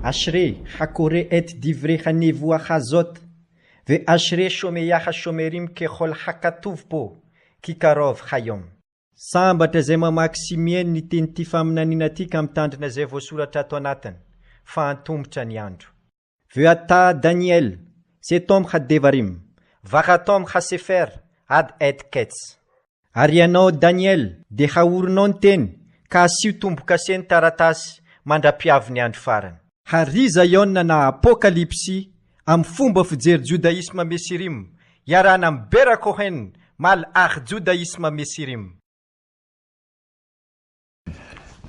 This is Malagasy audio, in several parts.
Ashre hakore et divre hanevu achazot ve ashre shomeyaha shomerim kechol hakatuvpo kikarov hayom. Sambatra izay mamaky simieny ny teny ty faminaniana ty ka mitandrina izay voasoratra ato anatiny fa antombotra ny andro. Veo ata Daniel setom hadevarim vahatom hasefer ad et kets. Ary ianao Daniel de haorinao ny teny ka asio tomboka seny taratasy mandra-piavy ny andro farany. Hariza iona na apokalipsy amin'ny fomba fijery judaisma mesirim iarana amin'ny Bera Cohen mal judaisma mesirim.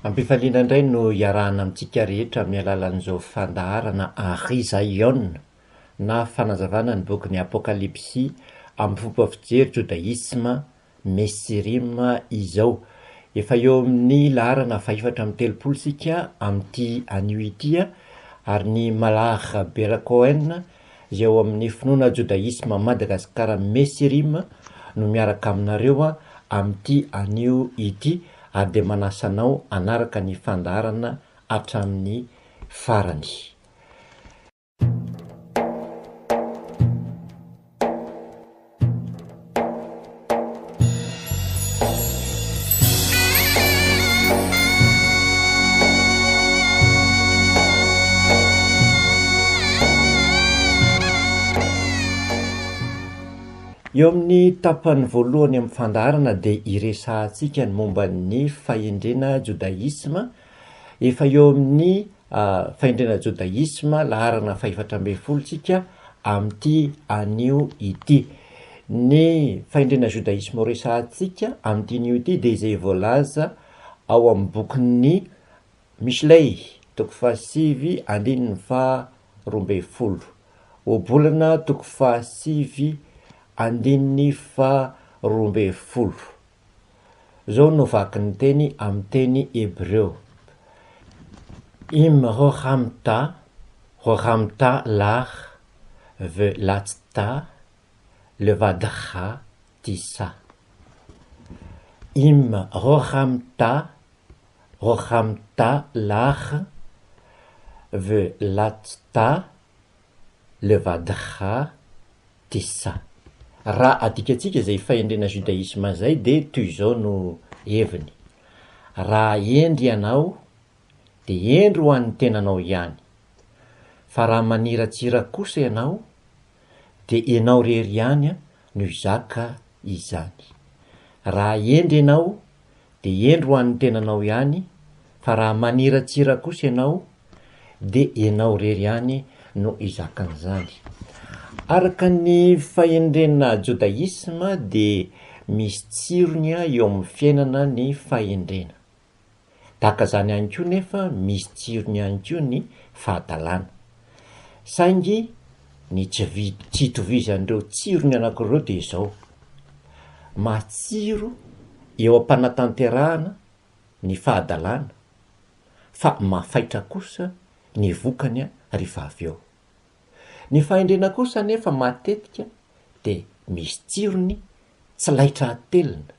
Ampifaliana indray no iarahana amintsika rehetra amin'ny alalan'izao fandaharana Ariza iona na fanazavana ny boky apokalipsy amin'ny fomba fijery judaisma mesirim izao. Efa eo amin'ny laharana fahaefatra amin'ny telopolo sika amin'ity anio ity ary ny malach Bera Cohen izay eo amin'ny finoana judaisma Madagasikara mesirim no miaraka aminareo amin'ity anio ity ary de manasanao anaraka ny fandaharana hatramin'ny farany. Eo amin'ny tapany voalohany amin'ny fandaharana dia iresahantsika ny momba ny fahendrena judaisma. Efa eo amin'ny fahendrena judaisma laharana fahaefatra ambin'ny folontsika amin'ity anio ity. Ny fahendrena judaisma resahantsika amin'ity anio ity dia izay voalaza ao amin'ny bokin'ny Mishlei toko fahasivy andininy faharoa folo, obolana toko fahasivy andininy faharoa folo. Zao no vaky ny teny amin'ny teny hebreo. Im rohamta lach ve latsta levadcha tisa. Im rohamta lach ve latsta levadcha tisa. Raha adikatsika izay fahendrena judaisma zay de toy izao no heviny. Raha endry ianao de endry ho an'ny tenanao ihany. Fa raha maniratsira kosa ianao de ianao rery ihany no izaka izany. Raha endry ianao de endry ho an'ny tenanao ihany, fa raha maniratsira kosa ianao de ianao rery ihany no izakan'izany. Araka ny fahendrena judaisma de misy tsirony eo amin'ny fiainana ny fahendrena. Tahaka zany ihany koa nefa misy tsirony ihany koa ny fahadalàna. Saingy ny tsy itovizan'ireo tsirony anankiroa de izao. Matsiro eo am-panatanterahana ny fahadalàna fa mafaitra kosa ny vokany rehefa avy eo. Ny fahendrena kosa nefa matetika de misy tsirony tsy laitra atelina.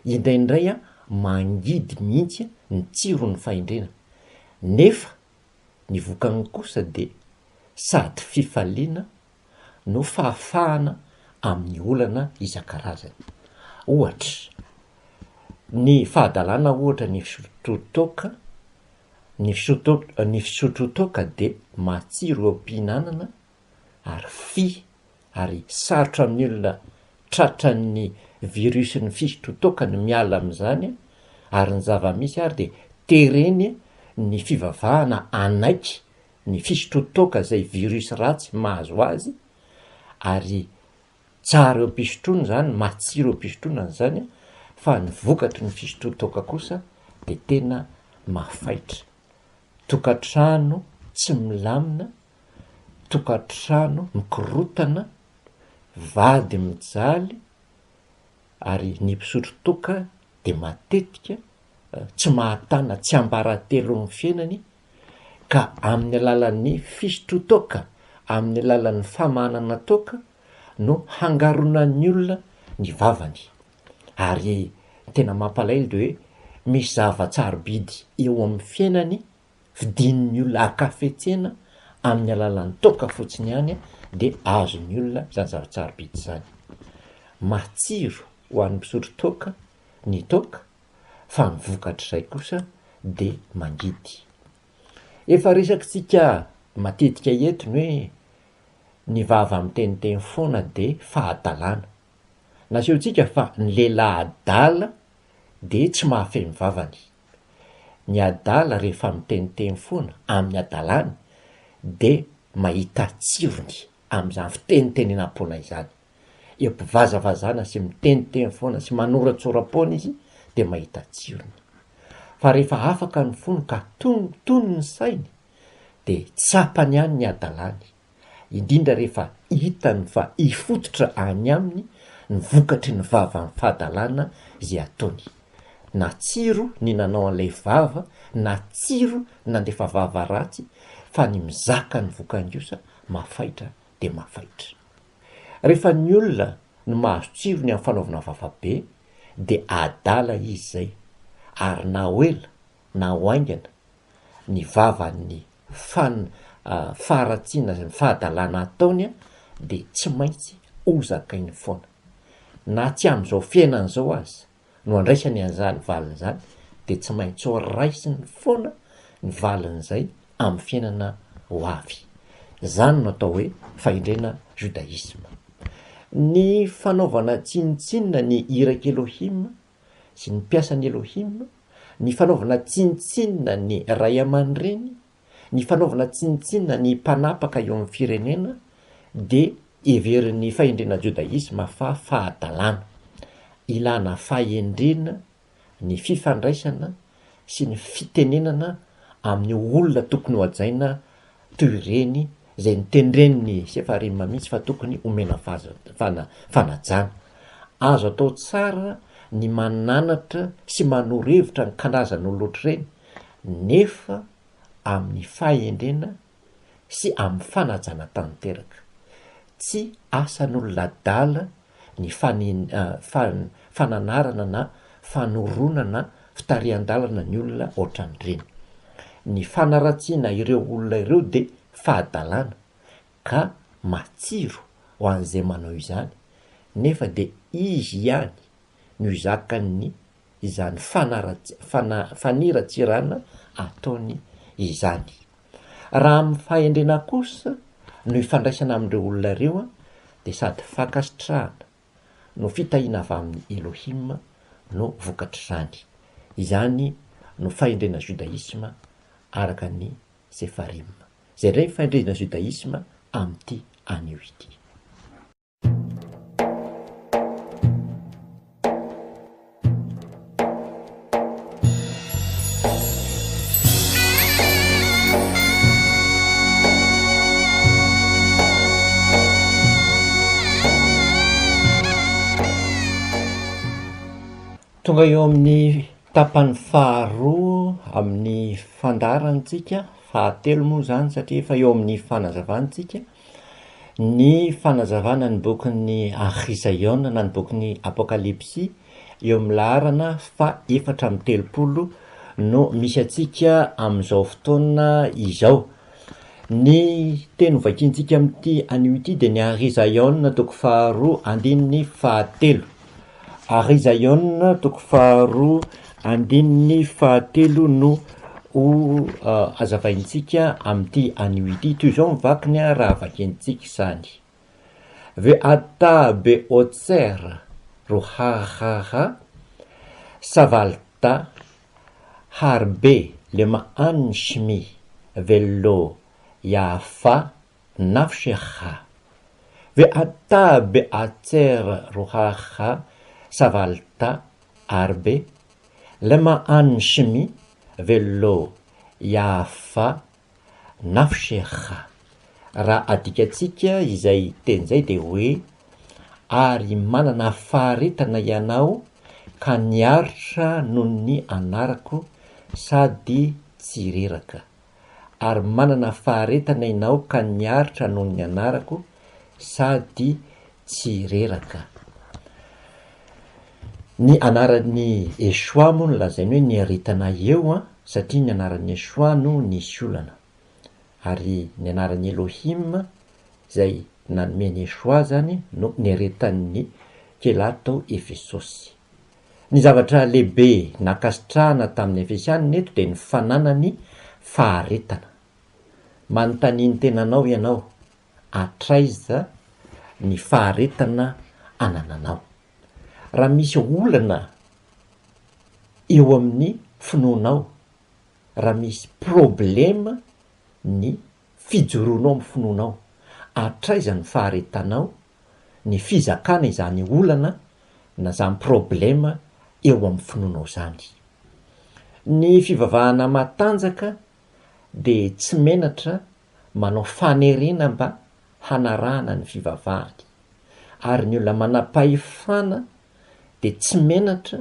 Indraindray mangidy mihitsy ny tsiron'ny fahendrena. Nefa ny vokany kosa de sady fifaliana no fahafahana amin'ny olana isan-karazany. Ohatra, ny fahadalàna ohatra ny fisotro toaka de matsiro eo am-pihinanana ary sarotra amin'ny olona tratran'ny virusy ny fisotro toaka ny miala amin'izany ary ny zava-misy ary de tereny ny fivavahana anaiky ny fisotro toaka zay virusy ratsy mahazo azy ary tsara eo am-pisotroana zany, matsiro eo am-pisotroana zany, fa ny vokatry ny fisotro toaka kosa de tena mafaitra. Tokantrano tsy milamina, tokantrano mikorotana, vady mijaly ary ny mpisotro toaka de matetika tsy mahatana, tsy ambaratelo amin'ny fiainany ka amin'ny alalan'ny fisotro toaka, amin'ny alalan'ny famahanana toaka no hangaronan'ny olona ny vavany. Ary tena mampalahelo de hoe misy zava-tsarobidy eo amin'ny fiainany vidin'ny olona akafetsena amin'ny alalan'ny toka fotsiny ihany de azony olona zany zava-tsarobidy zany. Matsiro ho an'ny mpisotro toka ny toka fa ny vokatr'izay kosa de mangidy. Efa resakitsika matetika entiny hoe ny vava amin'ny teniteny foana de fahadalàna. Nasehontsika fa ny lehilahy adala de tsy mahafehy ny vavany. Ny adala rehefa miteniteny foana amin'ny adalàny de mahita tsirony amin'izany fitenitenenam-poana izany. Eo mpivazavazana sy miteniteny foana sy manoratsoram-poana izy de mahita tsirony. Fa rehefa afaka ny fony ka tonotony ny sainy de tsapany ihany ny adalàny, indrindra rehefa hitany fa hifototra any aminy ny vokatry ny vava amin'ny fahadalàna izay ataony. Na tsiro ny nanao an'ilay vava, na tsiro nandefa vava ratsy, fa ny mizaka ny vokan-drosa mafaitra de mafaitra. Rehefa ny olona no mahazo tsiro ny amin'ny fanaovana vavabe de adala izy zay, ary na hoela na hoaingana ny vavan'ny faharatsiana ny fahadalàna ataony de tsy maintsy ozakainy foana. Na tsy am'izao fiainana zao aza no andraisany an'izany valiny zany de tsy maintsy ho raisiny foana ny valin'izay amin'ny fiainana ho avy. Zany no atao hoe fahendrena judaisma. Ny fanaovana tsinitsinina ny iraka Elohim sy ny mpiasan'ny Elohim, ny fanaovana tsinitsinina ny ray aman-dreny, ny fanaovana tsinitsinina ny mpanapaka eo amin'ny firenena de heverin'ny fahendrena judaisma fa fahadalàna. Ilana fahendrena ny fifandraisana sy ny fitenenana amin'ny olona tokony ho ajaina toy ireny zay nitendreniny Sefarima mihitsy fa tokony omena fanajana. Azo atao tsara ny mananatra sy manoro-hevitra ny kanrazan'olona ohatr'ireny, nefa amin'ny fahendrena sy amin'ny fanajana tanteraka. Tsy asan'olona adala ny fananarana na fanoronana fitarihan-dalana ny olona ohatran'ireny. Ny fanaratsiana ireo olona ireo de fahadalàna ka matsiro ho an'izay manao izany, nefa de izy ihany no izakany izany faniratsirana ataony izany. Raha amin'ny fahendrena kosa no ifandraisana amin'ireo olona ireo de sady fankasitrahana no fitahiana avy amin'ny Elohim no vokatr'izany. Izany no fahendrena judaisma araka ny Sefarima. Zay indray fahendrena judaisma amin'ity anio ity. Tonga eo amin'ny tapany faharoa amin'ny fandarantsika, fahatelo moa zany satria efa eo amin'ny fanazavantsika, ny fanazavana ny bokin'ny Ahizaiona na ny bokin'ny Apokalipsy eo amin'ny laharana fa 430 no misy atsika amin'izao fotoana izao. Ny teny vakiantsika amin'ity anio ity de ny Ahizaiona toko faharoa andininy fahatelo. Ahizaiona toko faharoa andininy fahatelo no azavaintsika amin'ity anio ity. Toy izao mivakiny raha vakiantsika izany. Ve'ata be'otser rohahaha savalta harbe lema'an shmi vello yafa nafsheha. Ve'ata be'atser rohaha savalta harbe lema'an shmi vello yafa nafsheha. Raha adikatsika izay teny zay de hoe ary manana faharetana ianao ka niaritra noho ny anarako sady tsy reraka. Ary manana faharetana ianao ka niaritra noho ny anarako sady tsy reraka. ny anaran'ny Esoa moa no lazainy hoe ny aritana eo satria ny anaran'ny Esoa no nisy olana, ary ny anaran'ny Elohim zay nanomeny Esoa zany no ny aretan'ny kelaty tao Efesosy. Ny zavatra lehibe nakasitrahana tamin'ny Efesianina eto de ny fananany faharetana. Manontany tenanao ianao, atraiza ny faharetana anananao? Raha misy olana eo amin'ny finoanao, raha misy problema ny fijoroanao amin'ny finoanao, atraiza ny faharetanao, ny fizakana izany olana na zany problema eo amin'ny finoanao zany. Ny fivavahana matanjaka de tsy menatra manao fanerena mba hanarahana ny fivavahany, ary ny olona manam-pahefana de tsy menatra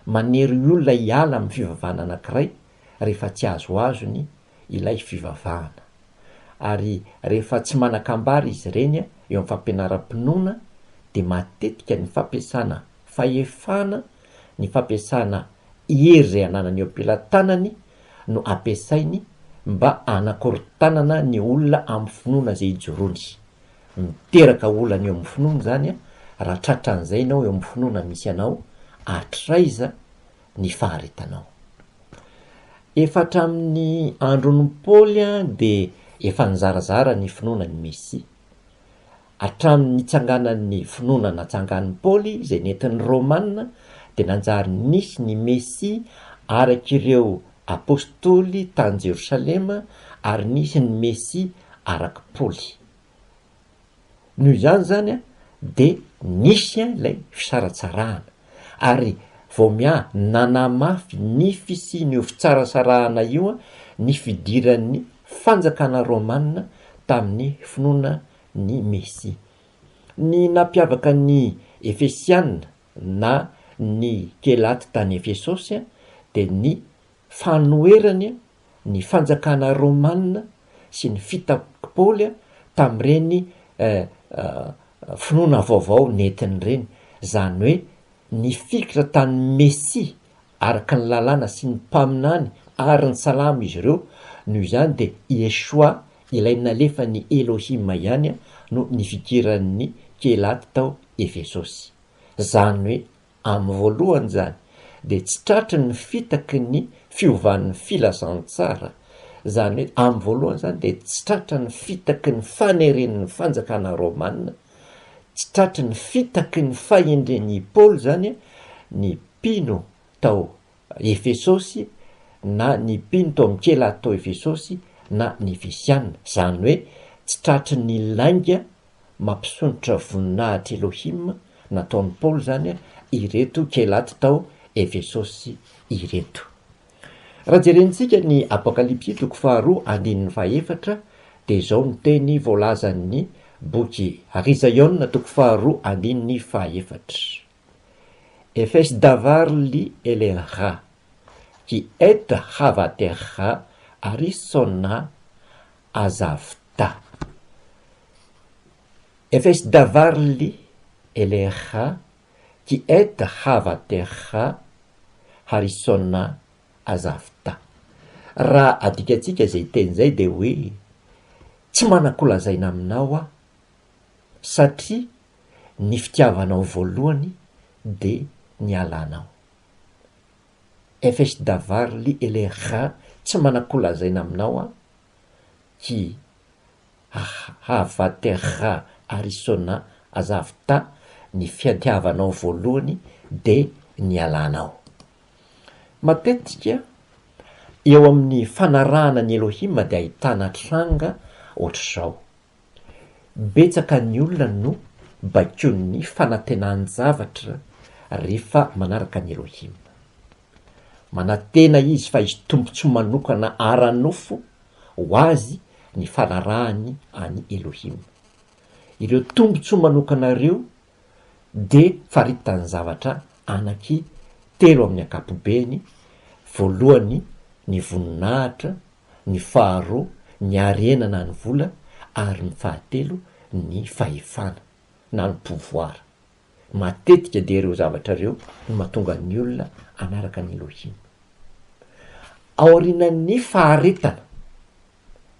manery olona hiala amin'ny fivavahana anankiray rehefa tsy azo azony ilay fivavahana. Ary rehefa tsy manan-kambary izy ireny eo amin'ny fampianaram-pinoana de matetika ny fampiasana fahefana, ny fampiasana hery zay ananany eo am-pelantanany no ampiasainy mba anakorontanana ny olona amin'ny finoana zay ijoroany. Miteraka olana eo amin'ny finoana zany raha tratran'izay ianao eo amin'ny finoana misy anao, atraiza ny faharetanao. Efa hatramin'ny andron'ny Paoly de efa nizarazara ny finoana ny Mesia. Hatramin'ny tsanganan'ny finoana natsangan'ny Paoly zay nentin'ny Romanina de nanjary nisy ny Mesia arak'ireo apôstôly tany Jerosalema, ary nisy ny Mesia araky Paoly. Noho izany zany de nisy ilay fisaratsarahana, ary vao nanamafy ny fisian'io fitsarasarahana io ny fidiran'ny fanjakana Romanina tamin'ny finoana ny Mesia. Ny nampiavaka ny Efesianina na ny kelaty tany Efesosy de ny fanoerany ny fanjakana Romanina sy ny fitaky Paoly tamin'ireny finoana vaovao nentin'ireny, zany hoe ny fikitra tany Mesia araka ny lalàna sy ny mpaminany ary ny salama izy ireo. Noho izany de Esoa ilay nalefa ny Elohim ihany no nifikiran'ny kelaty tao Efesosy. Zany hoe amin'ny voalohany zany de tsy tratry ny fitaky ny fiovan'ny filazantsara, zany hoe amin'ny voalohany zany de tsy tratry ny fitaky ny faneren'ny fanjakana Romanina, tsy tratry ny fitaky ny fahendren'ny Paoly zany ny mpino tao Efesosy, na ny mpino tao amin'ny kelaty tao Efesosy, na ny Efesianina. Zany hoe tsy tratry ny lainga mampisontrotra voninahitra Elohim nataon'ny Paoly zany ireto kelaty tao Efesosy ireto. Raha jerentsika ny Apokalipsy 2:1-4 de zao ny teny voalazan'ny boky Rizaiona 2:1-4. Efes davarly eleha qui est havaterha arisona azavta. Efes davarly eleha qui est havaterha arisona azavta. Raha adikatsika zay teny zay de hoe tsy manakolazaina aminao satria ny fitiavanao voalohany de ny alanao. Efes davarly eleha, tsy manakolazaina aminao ki havaterha arisona azavta, ny fitiavanao voalohany de ny alanao. Matetika eo amin'ny fanarahana ny Elohim de ahitana tranga ohatr'izao. Betsaka ny olona no bakion'ny fanantenan-javatra rehefa manaraka ny Elohim. Manantena izy fa izy tompontsoa manokana ara-nofo ho azy ny fanarahany any Elohim. Ireo tompontsoa manokana ireo de faritany zavatra anaky telo amin'ny ankapobeny. Voalohany ny voninahitra, ny faharoa ny harena na ny vola, ary ny fahatelo ny fahefana na ny pouvoir. matetika de ireo zavatra reo no mahatonga ny olona anaraka ny Elohim. Aorinan'ny faharetana,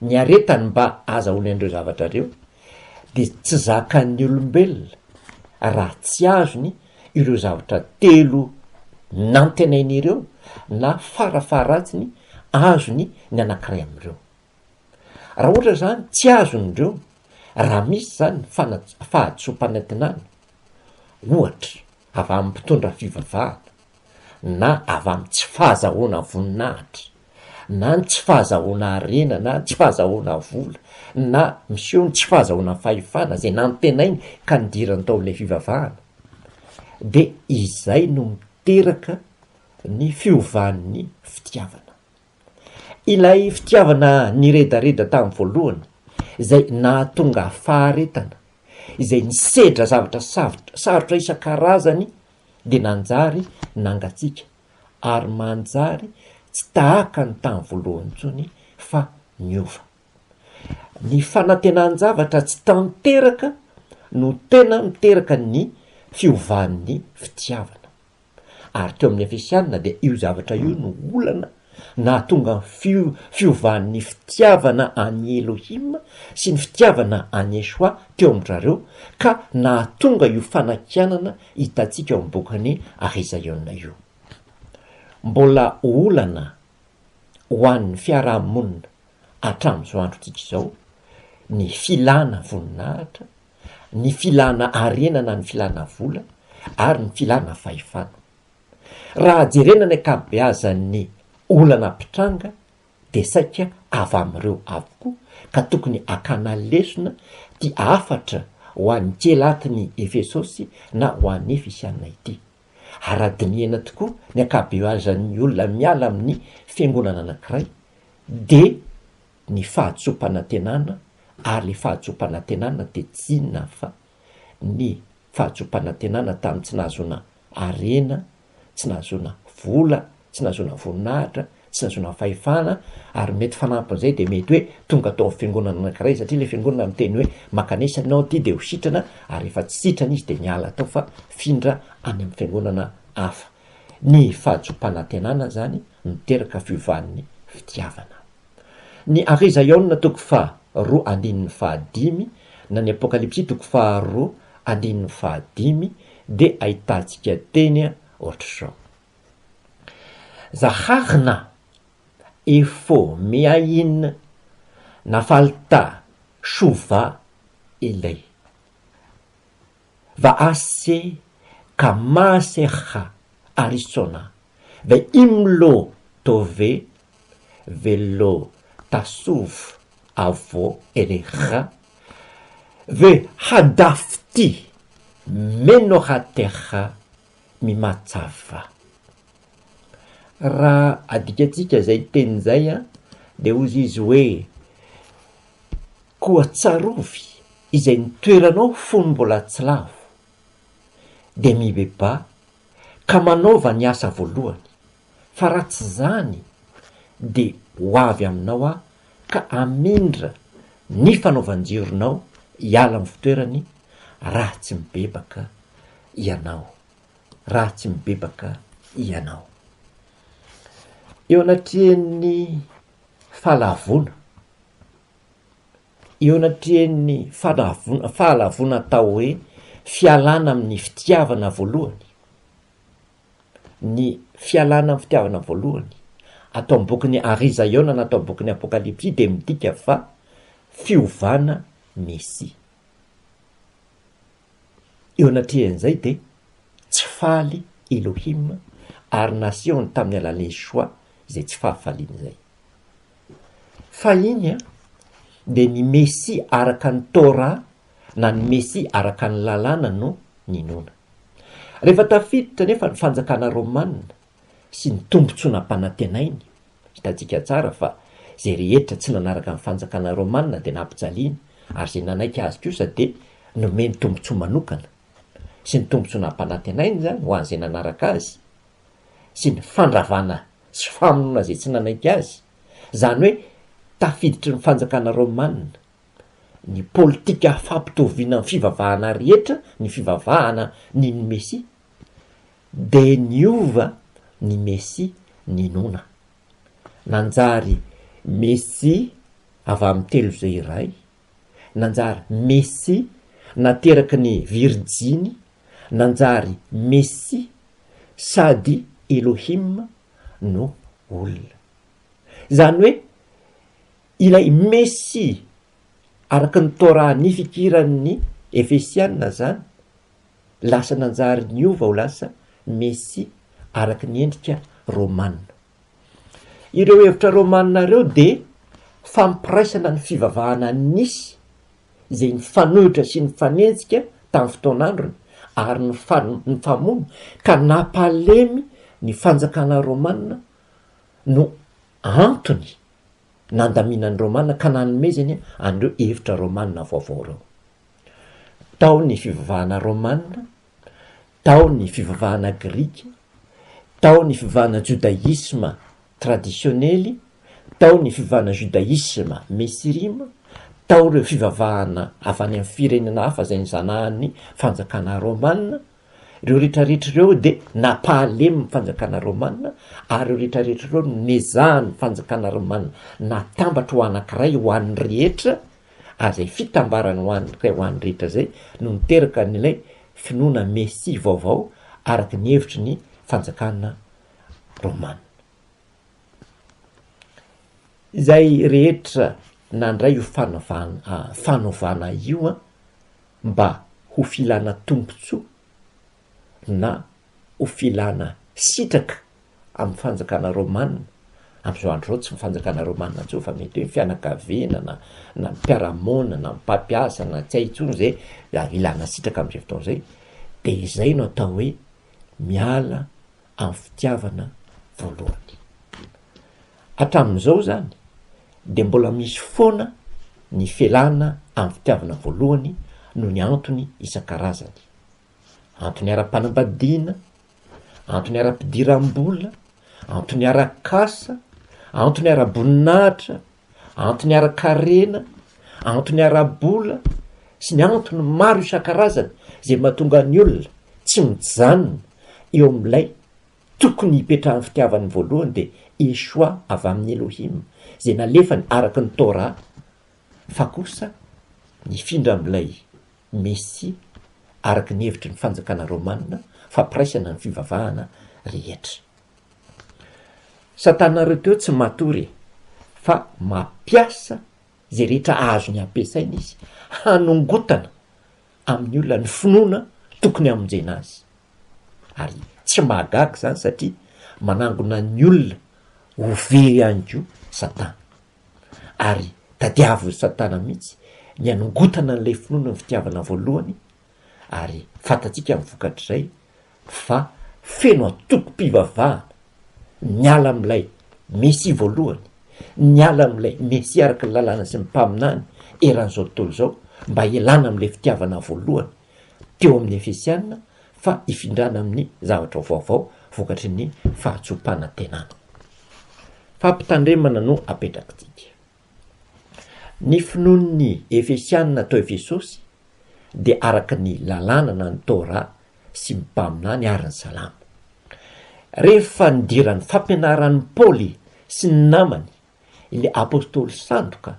ny aretany mba azahoany an'ireo zavatra reo de tsy zakan'ny olombelona raha tsy azony ireo zavatra telo nantenainy ireo na farafaharatsiny azony ny anankiray am'ireo. Raha ohatra zany tsy azon'ireo, raha misy zany fahatso-panantenana, ohatra avy amin'ny mpitondra fivavahana na avy amin'ny tsy fahazahoana voninahitra na ny tsy fahazahoana arena na tsy fahazahoana vola na miseho ny tsy fahazahoana fahefana zay nantenainy ka nidirany tao amin'ilay fivavahana, de izay no miteraka ny fiovan'ny fitiavana. Ilay fitiavana niredareda tamin'ny voalohany izay nahatonga faharetana, izay nisedra zavatra sarotra isan-karazany de nanjary nangatsiaka ary manjary tsy tahaka ny tamin'ny voalohany intsony fa niova. Ny fanantenan-javatra tsy tanteraka no tena miteraka ny fiovan'ny fitiavana. Ary teo amin'ny Efesianina de io zavatra io no olana nahatonga fiovan'ny fitiavana any Elohim sy ny fitiavana any Yeshua teo amin'rareo ka nahatonga io fanakianana hitantsika eo amin'ny bokany Isaïa io. Mbola olana ho an'ny fiarahamonina hatramin'izao androntsika izao ny filana voninahitra, ny filana arena na ny filana vola ary ny filana fahefana. Raha jerena ny ankabeazan'ny olana mpitranga de saika avy am'ireo avokoa ka tokony akana lesona ty afatra ho an'ny kelatiny Efesosy na ho an'ny Efesianina ity. Aradiniana tokoa ny ankabeazan'ny olona miala amin'ny fiangonana anankiray de ny fahatso-panantenana, ary le fahatso-panantenana de tsy inona fa ny fahatso-panantenana tamin'ny tsy nahazoana arena, tsy nahazoana vola, tsy nahazoana voninahitra, tsy nahazoana fahefana, ary mety fanampin'izay de mety hoe tonga tao amin'ny fiangonana anankiray satria le fiangonana miteny hoe makanesa anao ty de ho sitrana, ary efa tsy sitrana izy de miala tao fa findra any amin'ny fiangonana hafa. Ny fahatso-panantenana zany miteraka fiovan'ny fitiavana. Ny Isaïa toko 2:5 na ny Apokalipsy toko 2:5 de ahitantsika teny ohatr'izao: Zahagna efô miaina nafalta sova ilay va ase kamaseha arisona va imlo tove velo tasov avo eleha ve hadafty menohateha mimatsava. Raha adikatsika zay teny zay de ozy izy hoe koa tsarovy izay nitoeranao fony mbola tsy lavo de mibeba ka manaova ny asa voalohany, fa raha tsy zany de ho avy aminao ka amindra ny fanaovan-jironao hiala amin'ny fitoerany raha tsy mibebaka ianao. Eo anatrian'ny fahalavona, eo anatrian'ny fahalavona atao hoe fialana amin'ny fitiavana voalohany, ny fialana amin'ny fitiavana voalohany atao am-bokin'ny Isaïa na atao am-bokin'ny Apokalipsy de midika fa fiovana Mesia. Eo anatrian'izay de tsy faly Elohim ary nasehony tamin'ny alalan'ny Yeshua izay tsy fahafaliany zay. Fa iny de ny Mesia araka ny Torah na ny Mesia araka ny lalàna no ninona. Rehefa tafiditra nefa ny fanjakana Romanina sy ny tombontsoanam-panantenainy, hitantsika tsara fa zay rehetra tsy nanaraka ny fanjakana Romanina de nampijaliana, ary zay nanaika azy kosa de nomeny tombontsoa manokana sy ny tombontsoanam-panantenainy zany ho an'izay nanaraka azy sy ny fandravana sy famonoana zay tsy nanaiky azy. Zany hoe tafiditry ny fanjakana Romanina ny politika fampitoviana ny fivavahana rehetra ny fivavahana ny mesia de niova ny mesia ny nona nanjary mesia avy amin'ny telo zay iray nanjary mesia nateraky ny virjiny nanjary mesia sady Elohim no olona zany hoe ilay mesia araky ny Torah ny fikiran'ny Efesianina zany lasa nanjary niova ho lasa mesia araky ny endrika romanina ireo hevitra romanina reo de fampiraisana ny fivavahana nisy zay ny fanohitra sy ny fanenjika tamin'ny fotoan'androny ary ny famono ka nampalemy ny fanjakana romanina no antony nandaminan'ny romanina ka nanomezany an'ireo hevitra romanina vaovao reo tao ny fivavahana romanina tao ny fivavahana grika tao ny fivavahana judaisme traditionnely tao ny fivavahana judaisme mesirima tao reo fivavahana avy any amin'ny firenena hafa zay ny zanahan'ny fanjakana romanina reo rehetrarehetra reo de napahalemin'ny fanjakana romanina ary reo rehetrarehetra reo nezahany fanjakana romanina natambatra ho anankiray ho an'ny rehetra azay fitambarany ho an'ray ho an'ny rehetra zay no niteraka n'ilay finoana mesia vaovao araky ny hevitry ny fanjakana romanina zay rehetra nandray io fanovana io mba ho filana tompontsoa na ho filana sitraka amin'ny fanjakana romanina am'izao andro zao tsy mifanjakana romanina tso fa mety hoe fianakaviana na mpiaramonina na mpampiasa na tsy haintsony zay ilana sitraka am'izay fotoana zay de izay no atao hoe miala amin'ny fitiavana voalohany hatramin'izao zany de mbola misy foana ny felana amin'ny fitiavana voalohany no ny antony isan-karazany antony ara-panambadiana antony ara-pidiram-bola antony ara-kasa antony ara-boninahitra antony ara-karena antony ara-bola sy ny antony maro isan-karazany zay mahatonga ny olona tsy mijanona eo amin'ilay tokony hipetrahan'ny fitiavany voalohany de Yeshua avy amin'ny Elohim zay nalefany araky ny Torah fa kosa nifindra amin'ilay mesia araky ny hevitry ny fanjakana romanina fampiraisana ny fivavahana rehetra satanareo teo tsy matory fa mampiasa zay rehetra azo ny ampiasaina izy hanongotana amin'ny olona ny finoana tokony amonjena azy ary tsy mahagaga zany satria manangona ny olona ho very ihany ko satana ary tadiavo satana mihitsy ny anongotana n'ilay finoana ny fitiavana voalohany ary fantatsika mivokatr'izay fa feno atoko-pivavahana miala amin'ilay mesia voalohany miala amin'ilay mesia araky ny lalàna sy mimpaminany eran'izao tontolo zao mba ialana amin'ilay fitiavana voalohany teo amin'ny Efesianina fa ifindrana amin'ny zavatra vaovao vokatry ny fahatsopana tenana fampitandremana no apetrakytsika ny finoan'ny Efesianina tao Efesosy de araky ny lalàna na ny Torah sy mimpaminany ary ny salama rehefa nidiran'ny fampianaran'ny Paoly sy ny namany ilay apôstôly sandoka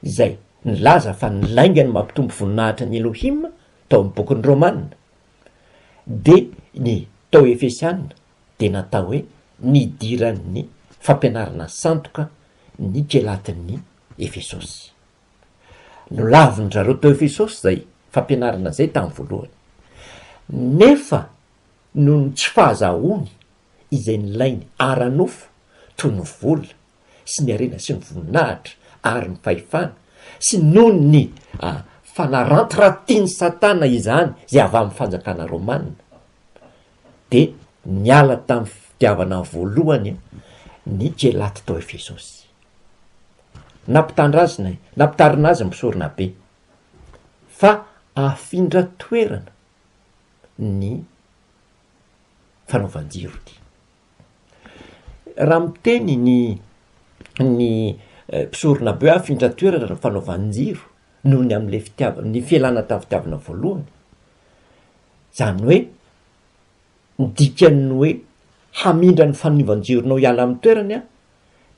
izay nilaza fa nilaingany mampitombo voninahitra ny Elohim tao amin'ny bokin'ny romanina de ny tao Efesianina de natao hoe nidiran'ny fampianarana sandoka ny kelatin'ny Efesosy no laviny zareo tao Efesosy zay fampianarana zay tamin'ny voalohany nefa no tsy fahazahony izay nilainy aranofo toy ny vola sy ny arena sy ny voninahitra ary ny fahefana sy noho ny fanarantiratiany satana izany zay avy amin'ny fanjakana romanina de niala tamin'ny fitiavana voalohany ny kelaty tao Efesosy nampitarina azy misorona be fa afindra toerana ny fanaovan-jirony raha miteny ny mpisorona be afindra toerana ny fanaovan-jiro noho ny am'le ny fialana tavitiavina voalohany. Zany hoe midikany hoe hamindra ny fanivan-jironao hiala amin'ny toerany a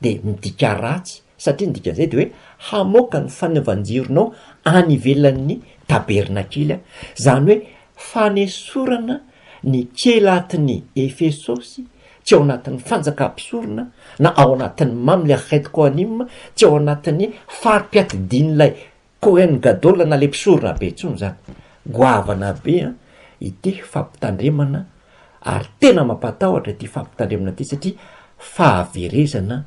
de midika ratsy, satria ny dikan'izay de hoe hamoaka ny fanivan-jironao any ivelan'ny tabernakily a. Zany hoe fanesorana ny kelatin'ny Efesosy tsy ao anatin'ny fanjakam-pisorona na ao anatin'ny mamle arrête coanime, tsy ao anatin'ny farim-piatidin'ilay Kohen Gadol na le mpisorona be intsony zany. Goavana be a ity fampitandremana, ary tena mampatahotra ity fampitandremana ity satria fahaverezana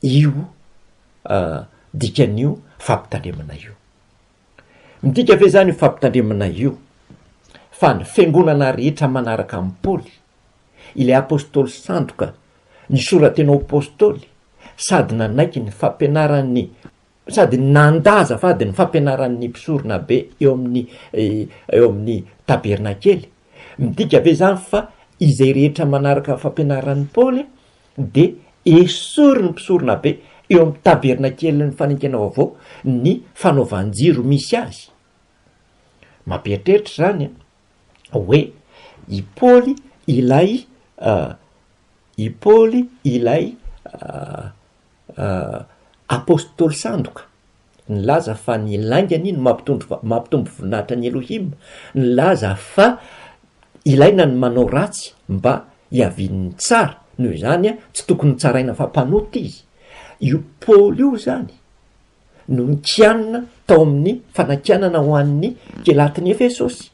io dikan'io fampitandremana io. Midika ve zany io fampitandremana io fa ny fiangonana rehetra manaraka amin'ny Paoly, ilay apôstôly sandoka ny soratenao apôstôly, sady nanaiky ny fampianaran'ny sady nandaza fady ny fampianaran'ny mpisorona be eo amin'ny tabernakely. Midika ve zany fa izay rehetra manaraka fampianaran'ny Paoly de esory ny mpisorona be eo amin'ny tabernakely ny fanekena vaovao ny fanaovan-jiro misy azy. Mampieritreritra zany hoe i Paoly ilay apôstôly sandoka nilaza fa ny laingany no mampitombo voninahitra ny Elohim, nilaza fa ilaina ny manao ratsy mba hiavin'ny tsara, noho izany tsy tokony tsaraina fa mpanota izy. Io Paoly io zany no nikianina tao amin'ny fanakianana ho an'ny kelatin'ny Efesosy.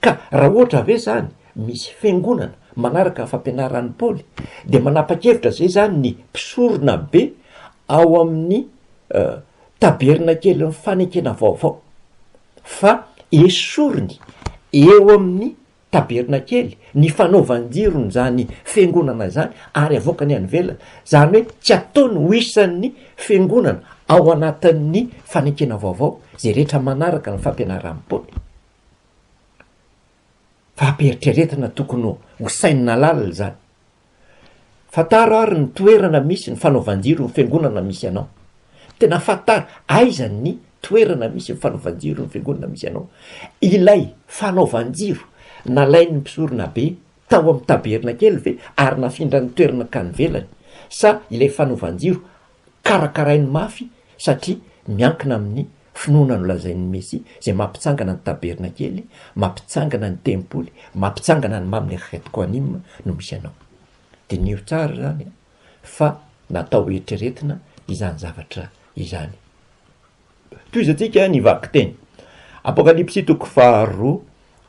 Ka raha ohatra ve zany misy fiangonana manaraka fampianaran'ny Paoly de manapa-kevitra zay zany ny mpisorona be ao amin'ny tabernakely ny fanekena vaovao fa esoriny eo amin'ny tabernakely ny fanaovan-jirony zany fiangonana zany ary avoaka ny any velana. Zany hoe tsy ataony ho isan'ny fiangonana ao anatin'ny fanekena vaovao zay rehetra manaraka ny fampianaran'ny Paoly. Fampieritrretana tokony ho sainina lalina zany. Fataro ary ny toerana misy ny fanaovan-jiro ny fiangonana misy anao. Tena fataro aiza ny toerana misy ny fanaovan-jiro ny fiangonana misy anao. Ilay fanaovan-jiro nalain'ny mpisorona be tao amin'ny tabernakely ve ary nafindra ny toerana ka nivelany, sa ilay fanaovan-jiro karakarainy mafy satria miankina amin'ny finoana no lazain'ny Mesia zay mampitsangana ny tabernakely, mampitsangana ny tempoly, mampitsangana ny mamle arrête coanime no misy anao. De nio tsara zany fa natao eritreretina izany zavatra izany. Toizatsika ny vaky teny Apokalipsy toko 2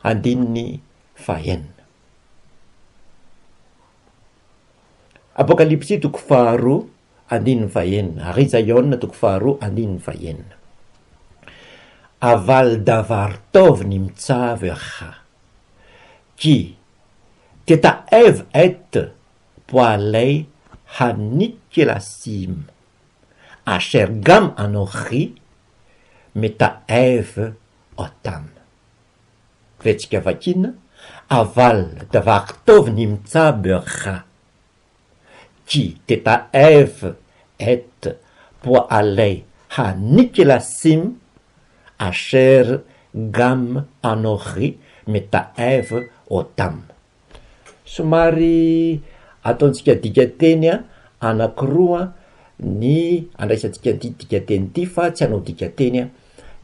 andininy 9. Apokalipsy toko 2 andininy 9, ary Isaïa toko 2 andininy 9. Aval davartov ny mitsavera ki teta Eve et poalay hanikelasim asher gam anochi meta Eve otam. Vetsika vakina aval davartov ny mitsavera ki teta Eve et poalay hanikelasim asher gam anochi meta Eve otam. Somary ataontsika dikateny anakiroa ny andraisantsika ty dikateny ty fa tsy anao dikateny.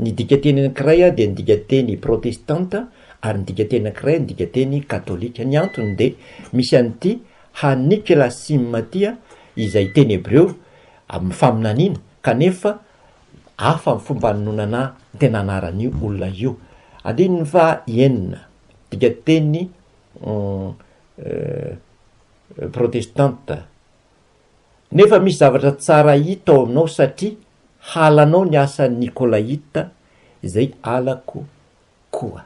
Ny dikateny anakiray de ny dikateny protestanta ary ny dikateny anakiray ny dikateny katolika. Ny antony de misy an'ity hanikelasim tya izay teny hebreo amin'ny faminanina kanefa hafa amin'ny fomba nonana tena anaran'io olona io. Andininy fa enina dikateny protestanta. Nefa misy zavatra tsara hita ao aminao satria halanao ny asan'ny Nikolaita zay alako koa.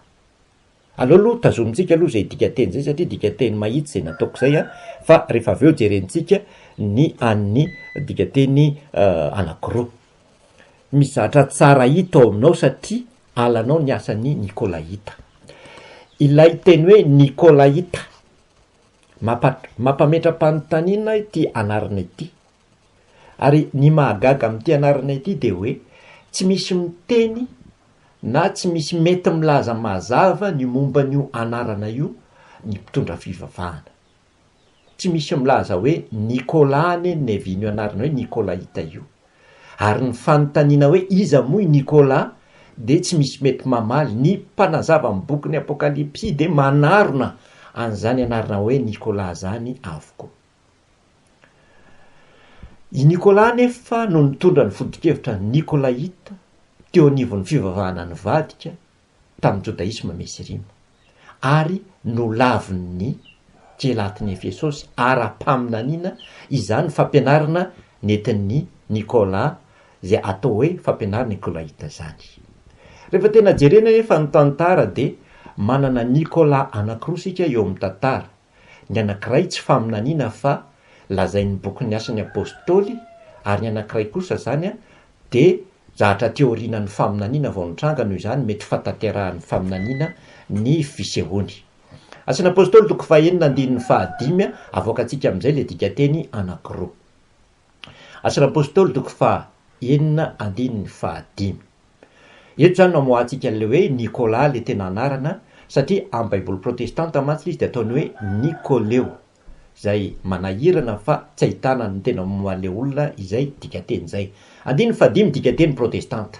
Aloha tazomintsika aloha zay dikateny zay satria dikateny mahitsy zay nataoko zay fa rehefa aveo jerentsika ny an'ny dikateny anakiroa. Misy zavatra tsara hita ao aminao satria halanao ny asan'ny Nikolaita. Ilay teny hoe Nikolaita mampametra-panontaniana ity anarana ity, ary ny mahagaga amin'ity anarana ity de hoe tsy misy miteny na tsy misy mety milaza mazava ny momban'io anarana io ny mpitondra fivavahana. Tsy misy milaza hoe Nicolas ny nevin'io anarana hoe Nicolaita io. Ary ny fanontaniana hoe iza moa i Nicolas de tsy misy mety mamaly. Ny mpanazava amin'ny boky ny Apokalipsy de manarona an'izany anarana hoe Nicolas zany avokoa. I Nicolas nefa no nitondra ny foto-kevitra Nicolaita teo anivon'ny fivavahana ny vadika tamin'ny Jodaisma misy rima, ary no lavin'ny tselatiny Efesosy ara-paminaniana izany fampianarana nentin'ny Nicolas zay atao hoe fampianarana Nicolaita zany. Rehefa tena jerena nefa ny tantara de manana Nicolas anankiroa sika eo amin'ny tantara. Ny anankiray tsy faminaniana fa lazain'ny boky ny asan'ny apôstôly, ary ny anankiray kosa zany de zahatra teorinan'ny faminaniana vao nitranga, noho izany mety fataterahan'ny faminaniana ny fisehoany. Asan'ny apôstôly toko 4:5 avoaka antsika amin'izay le dikateny anankiroa. Asan'ny apôstôly toko 4:5. Eto zany no amoahantsika le hoe Nicolas le tena anarana, satria amin'ny baiboly protestanta mantsy izy de ataony hoe Nicoleo, zay manahirana fa tsy ahitana ny tena moale olona izay dikateny zay. 5 dikateny protestanta.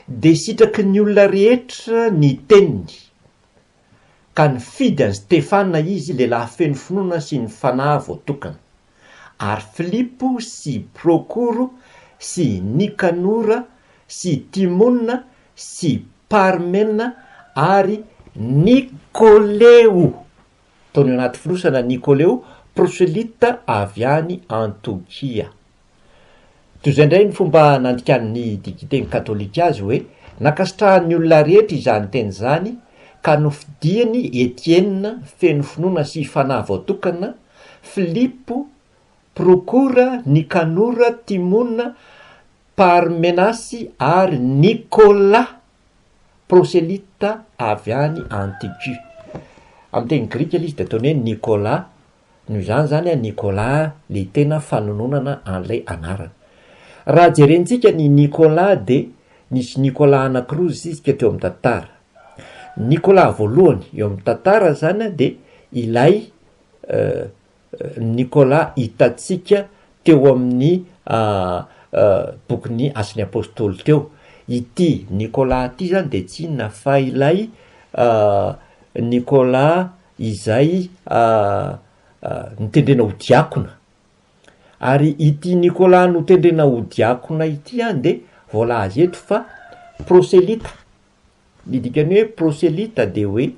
De sitraky ny olona rehetra ny teniny, ka nifidy an'i Stefana izy lehilahy feno finoana sy ny fanahy voatokana, ary Filipo sy Prokoro sy Nikanora sy Timona sy Parmena ary Nicoleo, taony anaty filosana Nicoleo, proselita avy any Antiokia. Toy izay indray ny fomba nandikan'ny dikiteny katolika azy hoe nakasitrahan'ny olona rehetra izany teny zany, ka nofidiany Etienne feno finoana sy fanahy voatokana, Filipo, Prokora, Nikanora, Timona, Parmenasy ary Nicolas, proselita avy any Antiokia. Amin'ny teny grika izy de ataony hoe Nicolas, noho izany zany Nicolas le tena fanononana an'ilay anarana. Raha jerentsika ny Nicolas de nisy Nicolas anankiroa zisika teo amin'ny tantara. Nicolas voalohany eo amin'ny tantara zany de ilay Nicolas hitatsika teo amin'ny bokin'ny asan'ny apôstôly teo. Ity Nicolas ty zany de tsy inona fa ilay Nicolas izay nitendrena ho diakona. Ary ity Nicolas no tendrena ho diakona ity de voalaza eto fa proselita. Didikany hoe proselita de hoe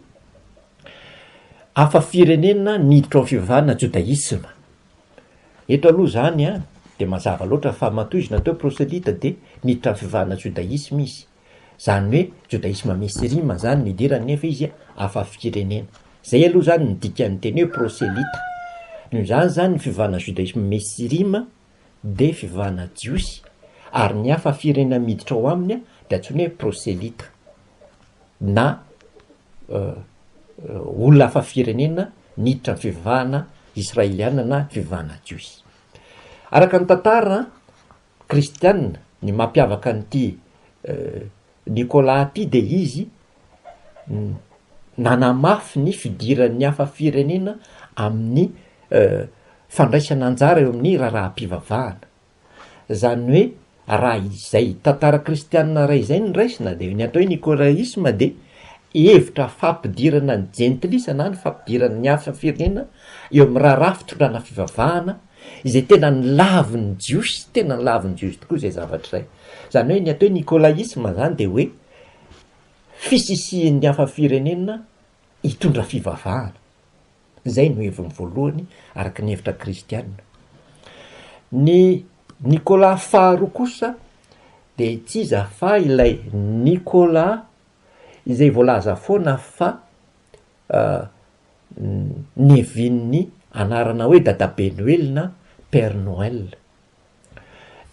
hafa firenena niditra ao fivavahana Jodaisma. Eto aloha zany de mazava loatra fa matoizina teo proselita de niditra amin'ny fivavahana Jodaisma izy. Zany hoe Jodaisma misy rima zany nidirany, nefa izy hafa firenena. Zay aloha zany ny dikan'ny teny hoe proselita. Noho izany zany ny fivavahana Jodaisma misy rima de fivavahana jiosy, ary ny hafa firenena miditra ao aminy de antsoiny hoe proselita, na olona hafa firenena niditra ny fivavahana israeliana na fivavahana jiosy. Araka ny tantara kristianina, ny mampiavaka an'ity Nicolas ty de izy nanamafy ny fidiran'ny hafa firenena amin'ny fandraisana anjara eo amin'ny raharaha-mpivavahana. Zany hoe raha izay tantara kristianina ray izay ny raisina de ny atao hoe Nicolaisma de hevitra fampidirana ny jentilisana na ny fampidirana ny hafa firenena eo amin'ny raharaha fitondrana fivavahana izay tena ny lavin'ny jiosy, tena ny lavin'ny jiosy tokoa zay zavatra izay. Zany hoe ny atao hoe Nicolaisma zany de hoe fisisihan'ny hafa firenena hitondra fivavahana. Zay no heviny voalohany araka ny hevitra kristianina. Ny Nicolas faharoa kosa de tsy iza fa ilay Nicolas izay voalaza foana fa nevin'ny anarana hoe dadabe Noël na Père Noël.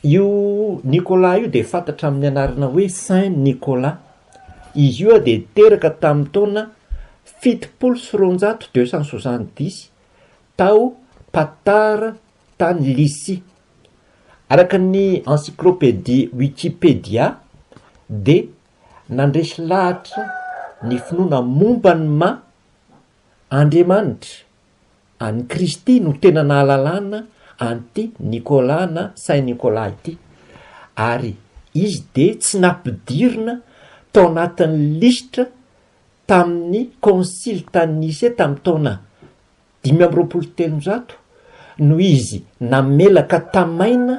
Io Nicolas io de fantatra amin'ny anarana hoe Saint Nicolas. Izy io de teraka tamin'ny taona 760 tao Patara tany Lycie. Araka ny encyclopédie Wikipédia de nandresy lahatra ny finoana momba ny ma Andriamanitra any Kristy no tena nahalalana anty Nicolas na Saint Nicolas ity, ary izy de tsy nampidirina tao anatin'ny lisitra tamin'ny konsily tany Nice tamin'ny taona 523 no izy namelaka tamaina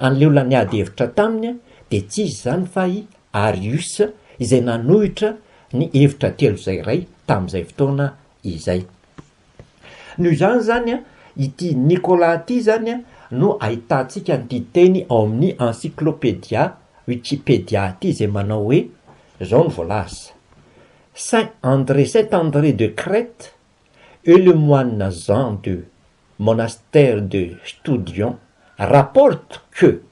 an'leo laniady hevitra taminy, de tsy izy zany fa i Arius izay nanohitra ny hevitra telo zay ray tamin'izay fotoana izay. Noho izany zany ity Nicolas ity zany no ahitantsika ny teny ao amin'ny encyclopédia Wikipédia ity izay manao hoe zao ny voalaza: Saint André de Crète et le moine Jean de monastère de Studion rapporte que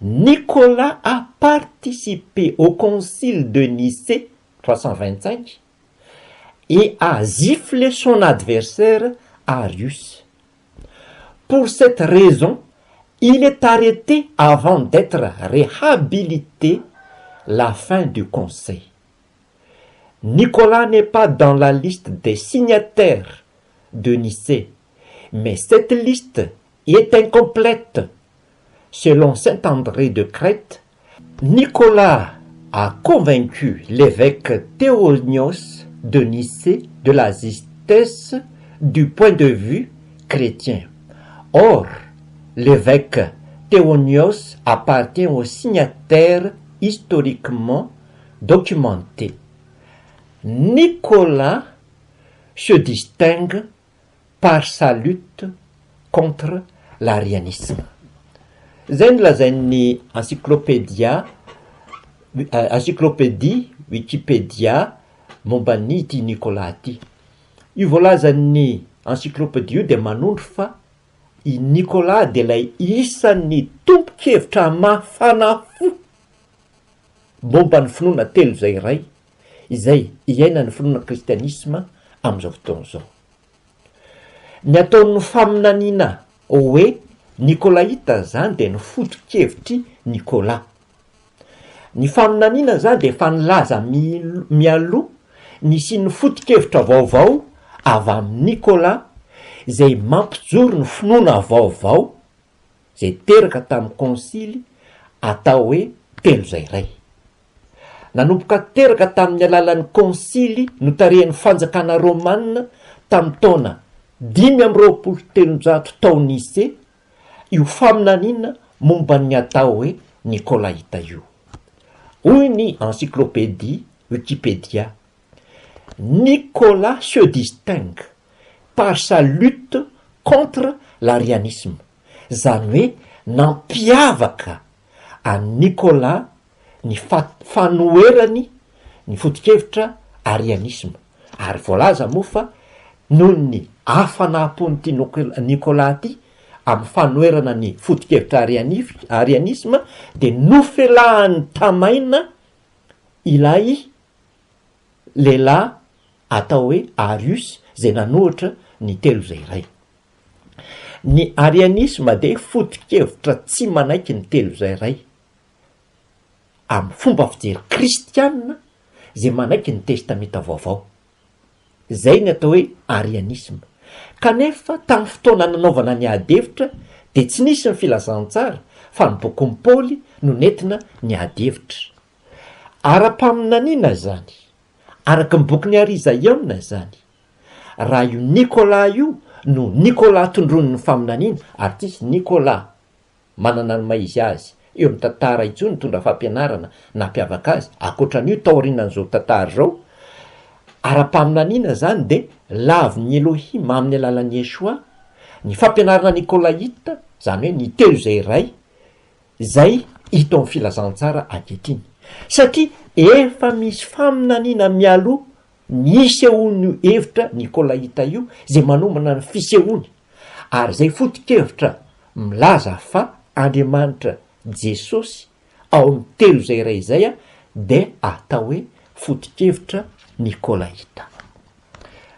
Nicolas a participé au concile de Nicée 325 et a giflé son adversaire Arius. Pour cette raison, il est arrêté avant d'être réhabilité la fin du conseil. Nicolas n'est pas dans la liste des signataires de Nicée, mais cette liste est incomplète. Selon saint André de Crète, Nicolas a convaincu l'évêque Théonios de Nicée de la justesse du point de vue chrétien. Or, l'évêque Théonios appartient aux signataires historiquement documentés. Nicolas se distingue par sa lutte contre l'arianisme. Zay no lazain'ny encyclopédie Wikipédia momba ny ity Nicolas ity. Io voalazan'ny encyclopédie io de manondro fa i Nicolas de lay isan'ny tompo-kevitra mafana fo momba ny finoana telo zay ray izay iaina ny finoana kristianisme amin'izao fotoana zao. Ny ataon'ny faminaniana hoe Nicolaïta zany de ny foto-kevitry Nicolas. Ny faminaniana zany de fa nilaza mialoha nisy ny foto-kevitra vaovao avy amin'ny Nicolas zay mampijoro ny finoana vaovao zay teraka tamin'ny konsily atao hoe telo zay ray. Nanomboka teraka tamin'ny alalan'ny konsily notarehan'ny fanjakana romanina tamin'ny taona 523 tao Nicée, io faminaniana momba ny atao hoe Nicolaïta io. Hoy ny encyclopédie Wikipédia: Nicolas se distingue par sa lutte contre l'arianisme. Zany hoe nampiavaka a Nicolas ny fanoerany ny foto-kevitra arianisme. Ary voalaza moa fa noho ny hafanam-pon'ity Nicolas ity amin'ny fanoerana ny foto-kevitra arianisme de nofelahan'ny tamaina ilay lehilahy atao hoe Arius zay nanohitra ny telo zay ray. Ny arianisme de foto-kevitra tsy manaiky ny telo zay ray amin'ny fomba fijery kristianina zay manaiky ny testamenta vaovao. Zay ny atao hoe arianisme. Kanefa tamin'ny fotoana nanaovana ny ady-hevitra de tsy nisy ny filazantsara fa ny bokon'ny Paoly no nentina ny ady-hevitra. Ara-paminaniana zany, araky ny bokin'ny Arizaïona zany, raha io Nicolas io no Nicolas tondron'ny faminaniana, ary tsisy Nicolas manana ny maizy azy eo amin'ny tantara itsony tondra fampianarana nampiavaka azy akoatran'io taorinan'izao tantara zao. Ara-paminaniana zany de lavy ny Elohim amin'ny alalan'ny Yeshua, ny fampianarana Nicolaïta zany hoe ny telo zay ray zay hita amin'ny filazantsara ankehitriny, satria efa misy faminaniana mialoha nisehoan'io hevitra Nicolaïta io zay manomana ny fisehoany, ary zay foto-kevitra milaza fa Andriamanitra Jesosy ao amin'ny telo zay ray zay de atao hoe foto-kevitra Nicolaïta.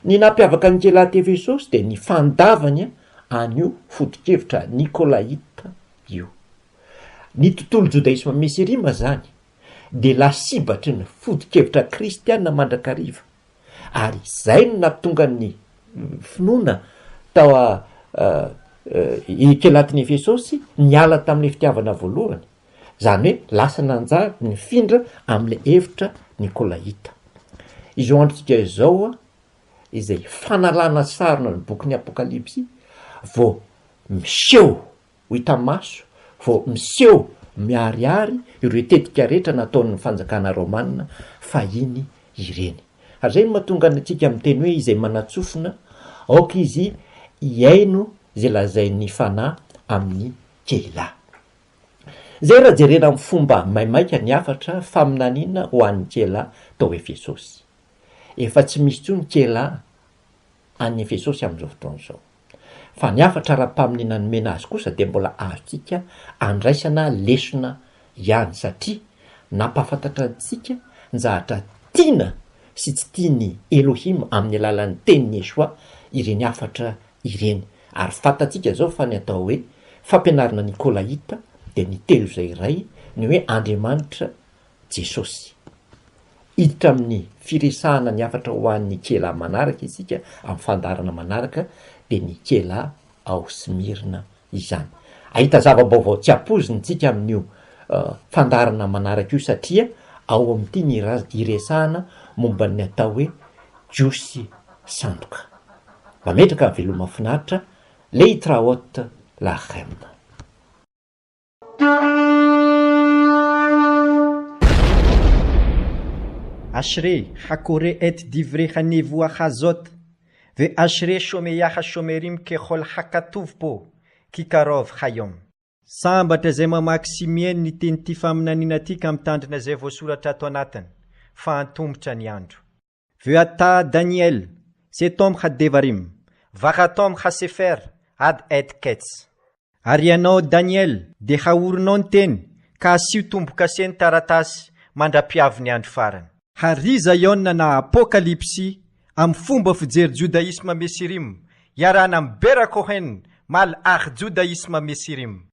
Ny nampiavaka ny kelahy Efesosy de ny fandavany an'io foto-kevitra Nicolaïta io. Ny tontolo judaisme mesirima zany de lasibatry ny fodi-kevitra kristianina mandrakariva ary zay no nampitonga ny finoana tao ikelatiny Efesosy niala tamin'ny fitiavana voalohany, zany hoe lasa nanjary ny findra am'le hevitra Nikolaita. Izao androtsika izao izay fanalana sarona ny boky ny Apokalipsy vao miseho ho hita maso, vao miseho miariary ireo tetika rehetra nataon'ny fanjakana Romanina fahiny ireny. Ary zay no mahatonga antsika miteny hoe izay manatsofina aoka izy iaino zay lazain'ny fanahy amin'ny keilahy. Zay raha jerena amin'ny fomba maimaika ny afatra faminaniana ho an'ny keilahy tao Efesosy. Efa tsy misy tsony keilahy any Efesosy amin'izao fotoana izao. Fa ny afatra ara-paminina nomena azy kosa dia mbola azontsika andraisana lesona ihany satria nampahafantatra antsika nzahatra tiana sy tsy tiany Elohim amin'ny alalan'ny tenin'ny Yesoa ireny afatra ireny. Ary fantatsika zao fa ny atao hoe fampianarana Nikolaita dia ny telo izay iray ny hoe Andriamanitra Jesosy. Hiditra amin'ny firesahana ny afatra ho an'ny keilahy manaraka isika amin'ny fandarana manaraka dia ny keilahy ao Smirna izany. Ahita zava-baovao tsy ampozintsika amin'io fandarana manaraka io satria ao amin'ity ny iresahana momba ny atao hoe jiosy sandoka. Mametraka veloma finaritra Leitra haute la reine. Ashre hakore et divre hanevoa hazot ve ashre shomeyaha shomerim kehol hakatuvpo kikarov hayom. Sambatra zay mamaky sy miaino ny teny ty faminaniana ty ka mitandrina zay voasoratra ato anatiny fa antombotra ny andro. Ve ata Daniel setom hadevarim vakatom hasefer ad et kets. Ary ianao Daniel de haorinao ny teny ka asio tomboka seny taratasy mandrapiavy ny andro farany. Hariza Iona na Apokalipsy am fomba fijery judaisme mesirim, yarana mbera Kohen mal judaisme mesirim.